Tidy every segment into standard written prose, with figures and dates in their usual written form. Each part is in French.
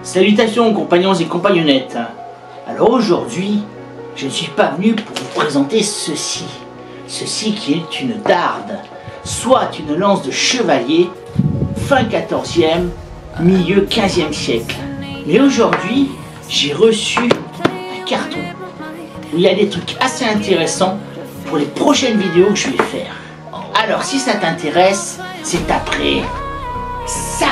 Salutations compagnons et compagnonnettes. Alors aujourd'hui, je ne suis pas venu pour vous présenter ceci. Ceci qui est une darde, soit une lance de chevalier, fin 14e, milieu 15e siècle. Mais aujourd'hui, j'ai reçu un carton où il y a des trucs assez intéressants pour les prochaines vidéos que je vais faire. Alors si ça t'intéresse, c'est après ça.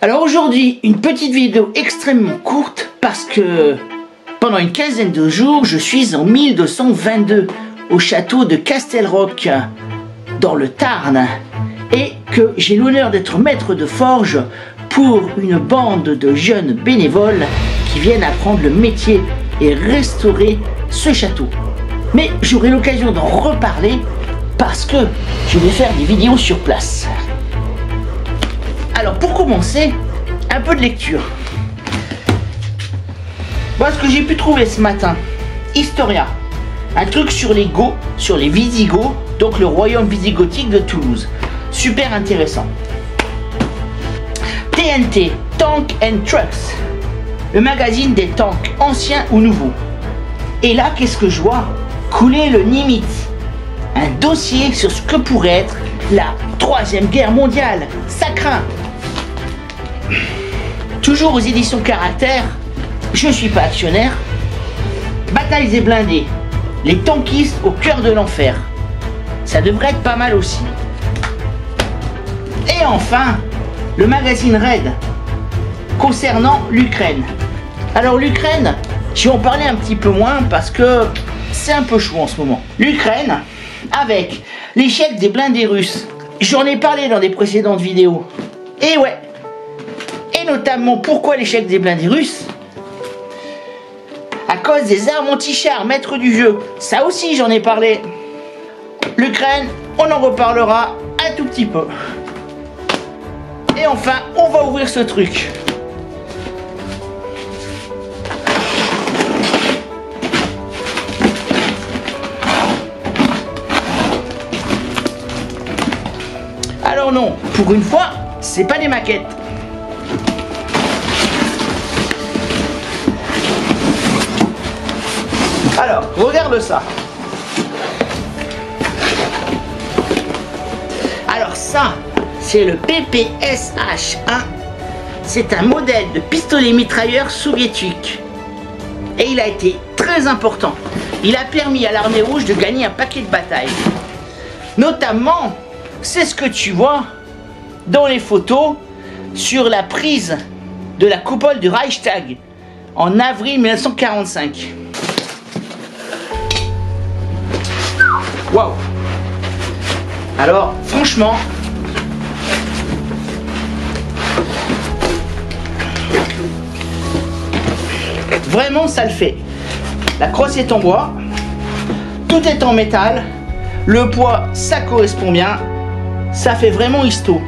Alors aujourd'hui, une petite vidéo extrêmement courte parce que pendant une quinzaine de jours, je suis en 1222 au château de Castelroc dans le Tarn et que j'ai l'honneur d'être maître de forge pour une bande de jeunes bénévoles qui viennent apprendre le métier et restaurer ce château. Mais j'aurai l'occasion d'en reparler parce que je vais faire des vidéos sur place. Alors pour commencer, un peu de lecture. Voilà ce que j'ai pu trouver ce matin. Historia, un truc sur les Goths, sur les Visigoths, donc le royaume visigothique de Toulouse. Super intéressant. TNT, Tank and Trucks, le magazine des tanks anciens ou nouveaux. Et là, qu'est-ce que je vois? Couler le Nimitz, un dossier sur ce que pourrait être la Troisième Guerre mondiale. Ça craint. Toujours aux éditions Caractère, je suis pas actionnaire. Batailles et blindés, les tankistes au cœur de l'enfer. Ça devrait être pas mal aussi. Et enfin, le magazine Raid, concernant l'Ukraine. Alors l'Ukraine, je vais en parler un petit peu moins parce que c'est un peu chaud en ce moment. L'Ukraine, avec l'échec des blindés russes. J'en ai parlé dans des précédentes vidéos. Et ouais. Et notamment, pourquoi l'échec des blindés russes? À cause des armes anti-chars, maître du jeu. Ça aussi, j'en ai parlé. L'Ukraine, on en reparlera un tout petit peu. Et enfin, on va ouvrir ce truc. Alors non, pour une fois, c'est pas des maquettes. Alors, regarde ça. Alors ça, c'est le PPSH-1. C'est un modèle de pistolet mitrailleur soviétique. Et il a été très important. Il a permis à l'armée rouge de gagner un paquet de batailles. Notamment, c'est ce que tu vois dans les photos sur la prise de la coupole du Reichstag en avril 1945. Waouh! Alors, franchement, vraiment ça le fait. La crosse est en bois, tout est en métal, le poids ça correspond bien, ça fait vraiment histo.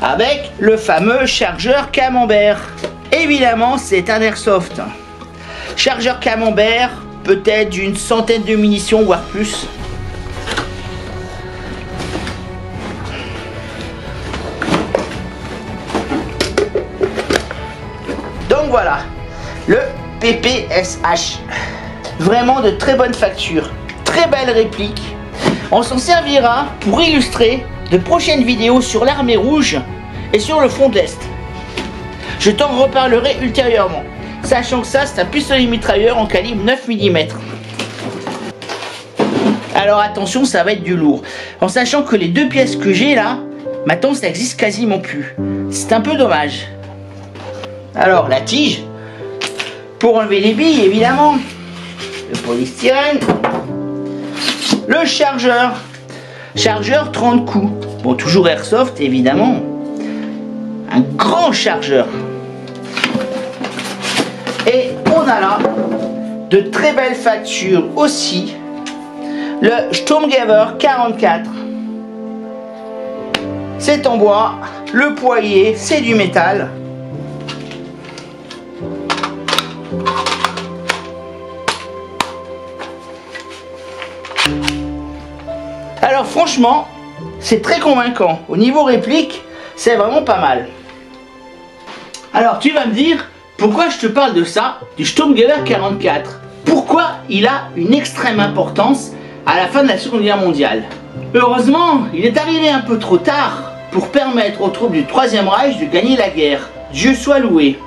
Avec le fameux chargeur camembert. Évidemment, c'est un airsoft. Chargeur camembert, peut-être d'une centaine de munitions, voire plus. Donc voilà, le PPSH. Vraiment de très bonne facture, très belle réplique. On s'en servira pour illustrer de prochaines vidéos sur l'armée rouge et sur le front de l'Est. Je t'en reparlerai ultérieurement. Sachant que ça, c'est un pistolet mitrailleur en calibre 9 mm. Alors attention, ça va être du lourd. En sachant que les deux pièces que j'ai là, maintenant ça n'existe quasiment plus. C'est un peu dommage. Alors la tige, pour enlever les billes évidemment. Le polystyrène. Le chargeur. Chargeur 30 coups. Bon, toujours airsoft évidemment. Un grand chargeur. Et on a là de très belles factures aussi. Le Sturmgewehr 44. C'est en bois. Le poignet, c'est du métal. Alors franchement, c'est très convaincant. Au niveau réplique, c'est vraiment pas mal. Alors tu vas me dire, pourquoi je te parle de ça, du Sturmgewehr 44? Pourquoi il a une extrême importance à la fin de la Seconde Guerre mondiale? Heureusement, il est arrivé un peu trop tard pour permettre aux troupes du Troisième Reich de gagner la guerre. Dieu soit loué.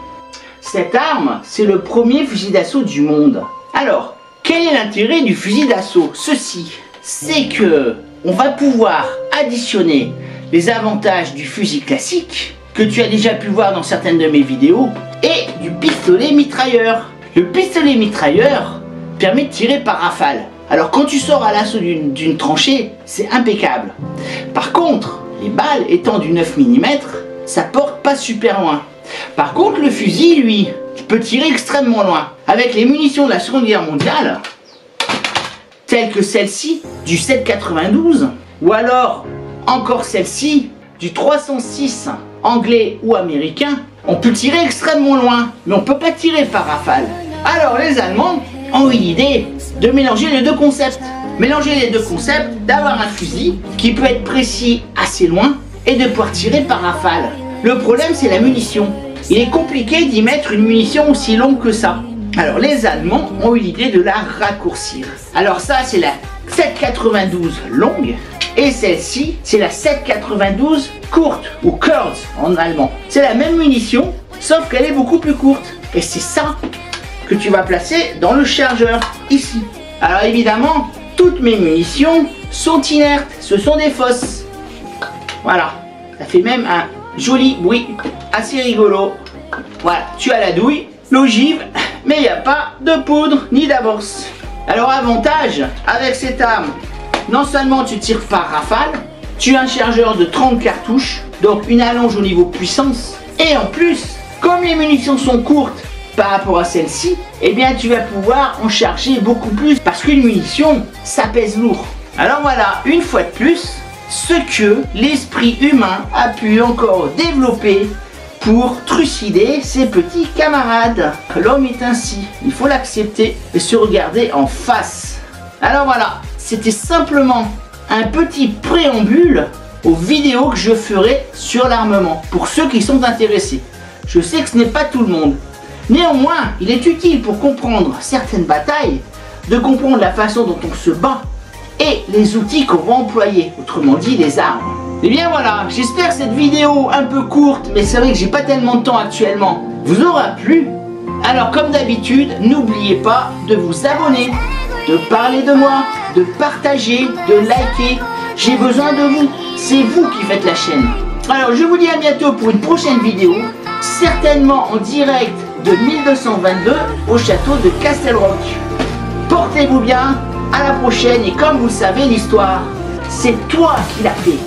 Cette arme, c'est le premier fusil d'assaut du monde. Alors, quel est l'intérêt du fusil d'assaut? Ceci, c'est que on va pouvoir additionner les avantages du fusil classique, que tu as déjà pu voir dans certaines de mes vidéos, et du pistolet mitrailleur. Le pistolet mitrailleur permet de tirer par rafale. Alors quand tu sors à l'assaut d'une tranchée, c'est impeccable. Par contre, les balles étant du 9 mm, ça porte pas super loin. Par contre, le fusil, lui, peut tirer extrêmement loin. Avec les munitions de la Seconde Guerre mondiale, telles que celle-ci, du 7,92, ou alors encore celle-ci, du 306 anglais ou américain, on peut tirer extrêmement loin, mais on peut pas tirer par rafale. Alors les Allemands ont eu l'idée de mélanger les deux concepts. Mélanger les deux concepts, d'avoir un fusil qui peut être précis assez loin et de pouvoir tirer par rafale. Le problème, c'est la munition. Il est compliqué d'y mettre une munition aussi longue que ça. Alors les Allemands ont eu l'idée de la raccourcir. Alors ça, c'est la 7,92 longue. Et celle-ci, c'est la 7,92 courte, ou kurz en allemand. C'est la même munition, sauf qu'elle est beaucoup plus courte. Et c'est ça que tu vas placer dans le chargeur, ici. Alors évidemment, toutes mes munitions sont inertes, ce sont des fosses. Voilà, ça fait même un joli bruit, assez rigolo. Voilà, tu as la douille, l'ogive, mais il n'y a pas de poudre ni d'amorce. Alors avantage, avec cette arme, non seulement tu tires par rafale, tu as un chargeur de 30 cartouches, donc une allonge au niveau puissance, et en plus, comme les munitions sont courtes par rapport à celle-ci, eh bien tu vas pouvoir en charger beaucoup plus, parce qu'une munition, ça pèse lourd. Alors voilà, une fois de plus, ce que l'esprit humain a pu encore développer pour trucider ses petits camarades. L'homme est ainsi, il faut l'accepter et se regarder en face. Alors voilà, c'était simplement un petit préambule aux vidéos que je ferai sur l'armement, pour ceux qui sont intéressés. Je sais que ce n'est pas tout le monde. Néanmoins, il est utile pour comprendre certaines batailles, de comprendre la façon dont on se bat et les outils qu'on va employer, autrement dit les armes. Et bien voilà, j'espère que cette vidéo un peu courte, mais c'est vrai que j'ai pas tellement de temps actuellement, vous aura plu. Alors comme d'habitude, n'oubliez pas de vous abonner, de parler de moi, de partager, de liker. J'ai besoin de vous, c'est vous qui faites la chaîne. Alors je vous dis à bientôt pour une prochaine vidéo, certainement en direct de 1222 au château de Castelrock. Portez-vous bien, à la prochaine, et comme vous le savez, l'histoire, c'est toi qui l'as fait.